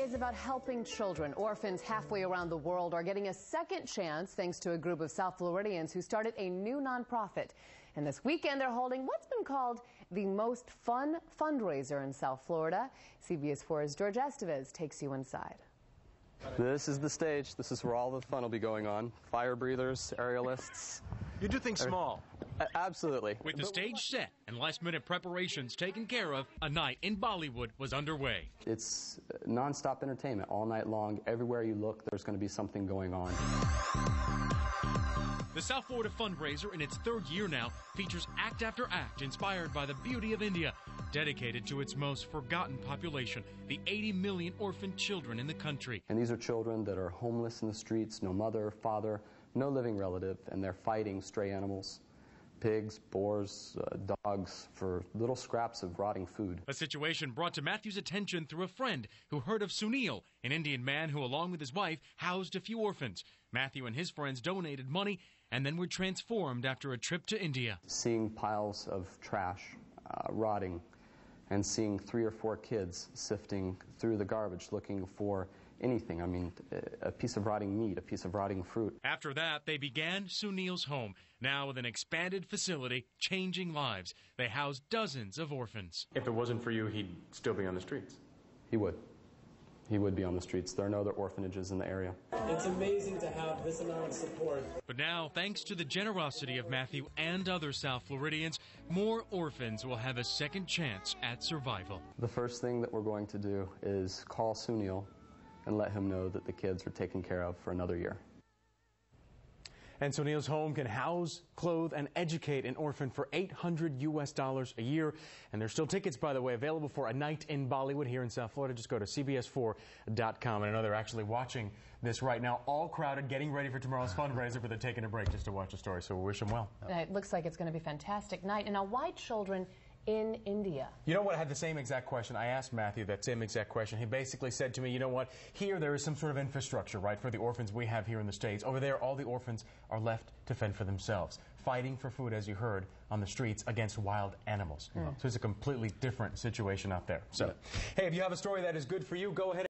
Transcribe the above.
is about helping children. Orphans halfway around the world are getting a second chance thanks to a group of South Floridians who started a new nonprofit. And this weekend they're holding what's been called the most fun fundraiser in South Florida. CBS 4's Jorge Estevez takes you inside. This is the stage. This is where all the fun will be going on. Fire breathers, aerialists. You do things small. Absolutely. With the stage set and last-minute preparations taken care of, a night in Bollywood was underway. It's non-stop entertainment all night long. Everywhere you look, there's going to be something going on. The South Florida fundraiser, in its third year now, features act after act inspired by the beauty of India, dedicated to its most forgotten population, the 80 million orphan children in the country. And these are children that are homeless in the streets, no mother, father, no living relative, and they're fighting stray animals, pigs, boars, dogs, for little scraps of rotting food. A situation brought to Matthew's attention through a friend who heard of Sunil, an Indian man who, along with his wife, housed a few orphans. Matthew and his friends donated money and then were transformed after a trip to India. Seeing piles of trash rotting and seeing 3 or 4 kids sifting through the garbage looking for anything. I mean, a piece of rotting meat, a piece of rotting fruit. After that, they began Sunil's home, now with an expanded facility, changing lives. They house dozens of orphans. If it wasn't for you, he'd still be on the streets. He would. He would be on the streets. There are no other orphanages in the area. It's amazing to have this amount of support. But now, thanks to the generosity of Matthew and other South Floridians, more orphans will have a second chance at survival. The first thing that we're going to do is call Sunil and let him know that the kids are taken care of for another year. And Sunil's home can house, clothe, and educate an orphan for $800 a year. And there's still tickets, by the way, available for a night in Bollywood here in South Florida. Just go to CBS4.com. And I know they're actually watching this right now, all crowded, getting ready for tomorrow's fundraiser, but they're taking a break just to watch the story. So we wish them well. It looks like it's going to be a fantastic night. And now, why children in India? You know what? I had the same exact question. I asked Matthew that same exact question. He basically said to me, you know what? Here there is some sort of infrastructure, right, for the orphans we have here in the States. Over there, all the orphans are left to fend for themselves, fighting for food, as you heard, on the streets against wild animals. So it's a completely different situation out there. So, hey, if you have a story that is good for you, go ahead.